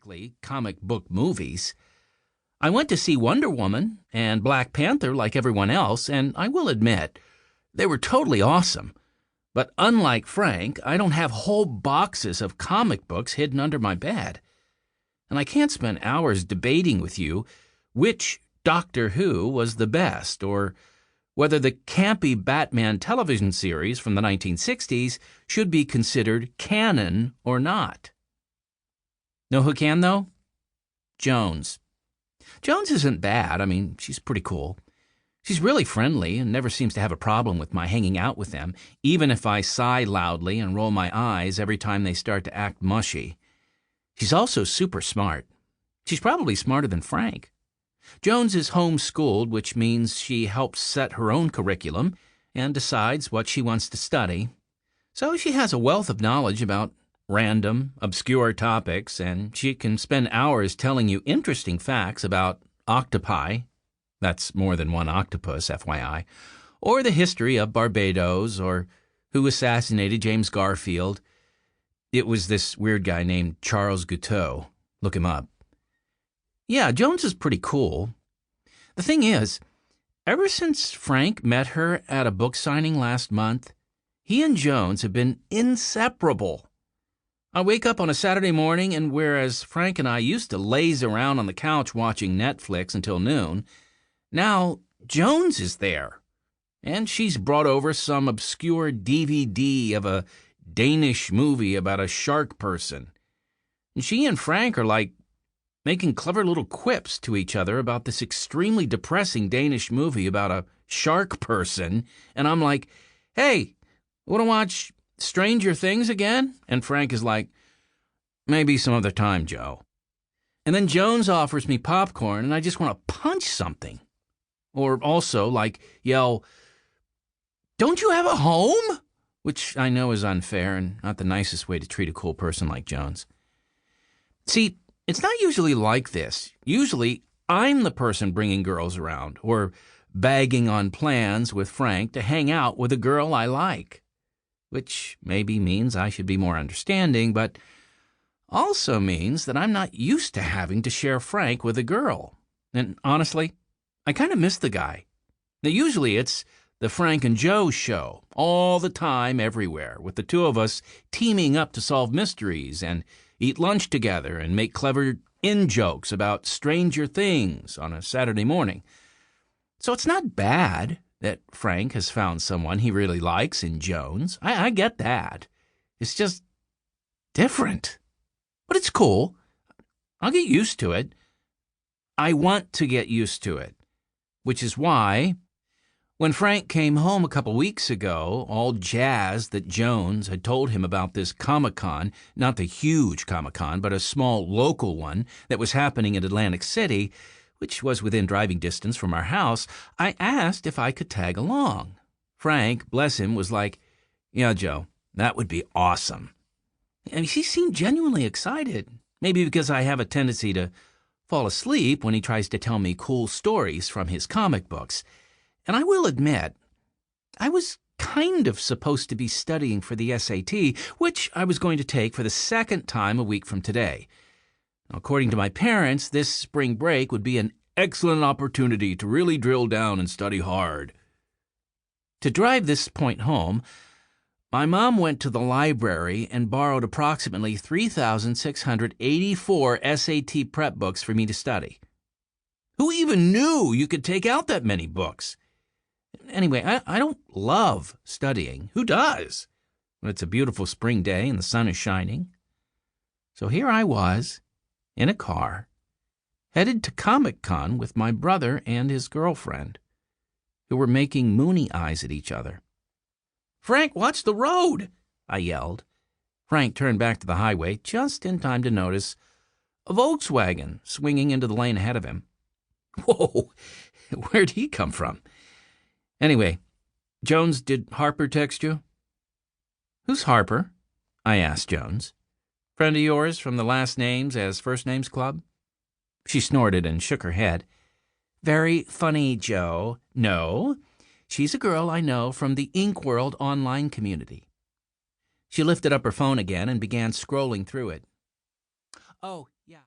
exactly comic book movies. I went to see Wonder Woman and Black Panther like everyone else, and I will admit, they were totally awesome. But unlike Frank, I don't have whole boxes of comic books hidden under my bed. And I can't spend hours debating with you which Doctor Who was the best, or whether the campy Batman television series from the 1960s should be considered canon or not. Know who can, though? Jones. Jones isn't bad. I mean, she's pretty cool. She's really friendly and never seems to have a problem with my hanging out with them, even if I sigh loudly and roll my eyes every time they start to act mushy. She's also super smart. She's probably smarter than Frank. Jones is homeschooled, which means she helps set her own curriculum and decides what she wants to study. So she has a wealth of knowledge about random, obscure topics, and she can spend hours telling you interesting facts about octopi. That's more than one octopus, FYI. Or the history of Barbados, or who assassinated James Garfield. It was this weird guy named Charles Guiteau. Look him up. Yeah, Jones is pretty cool. The thing is, ever since Frank met her at a book signing last month, he and Jones have been inseparable. I wake up on a Saturday morning, and whereas Frank and I used to laze around on the couch watching Netflix until noon, now Jones is there. And she's brought over some obscure DVD of a Danish movie about a shark person. And she and Frank are like making clever little quips to each other about this extremely depressing Danish movie about a shark person. And I'm like, hey, want to watch Stranger Things again? And Frank is like, maybe some other time, Joe. And then Jones offers me popcorn, and I just want to punch something. Or also, like, yell, don't you have a home? Which I know is unfair and not the nicest way to treat a cool person like Jones. See, it's not usually like this. Usually, I'm the person bringing girls around, or bagging on plans with Frank to hang out with a girl I like. Which maybe means I should be more understanding, but also means that I'm not used to having to share Frank with a girl. And honestly, I kind of miss the guy. Now, usually it's the Frank and Joe show, all the time, everywhere, with the two of us teaming up to solve mysteries and eat lunch together and make clever in-jokes about Stranger Things on a Saturday morning. So it's not bad that Frank has found someone he really likes in Jones. I get that. It's just different. But it's cool. I'll get used to it. I want to get used to it. Which is why, when Frank came home a couple weeks ago, all jazzed that Jones had told him about this Comic-Con, not the huge Comic-Con, but a small local one that was happening in Atlantic City, which was within driving distance from our house, I asked if I could tag along. Frank, bless him, was like, yeah, Joe, that would be awesome. And he seemed genuinely excited, maybe because I have a tendency to fall asleep when he tries to tell me cool stories from his comic books. And I will admit, I was kind of supposed to be studying for the SAT, which I was going to take for the second time a week from today. According to my parents, this spring break would be an excellent opportunity to really drill down and study hard. To drive this point home, my mom went to the library and borrowed approximately 3,684 SAT prep books for me to study. Who even knew you could take out that many books? Anyway, I don't love studying. Who does? When it's a beautiful spring day and the sun is shining. So here I was, in a car, headed to Comic-Con with my brother and his girlfriend, who were making moony eyes at each other. Frank, watch the road, I yelled. Frank turned back to the highway just in time to notice a Volkswagen swinging into the lane ahead of him. Whoa, where'd he come from? Anyway, Jones, did Harper text you? Who's Harper? I asked Jones. Friend of yours from the Last Names as First Names Club? She snorted and shook her head. Very funny, Joe. No, she's a girl I know from the Inkworld online community. She lifted up her phone again and began scrolling through it. Oh,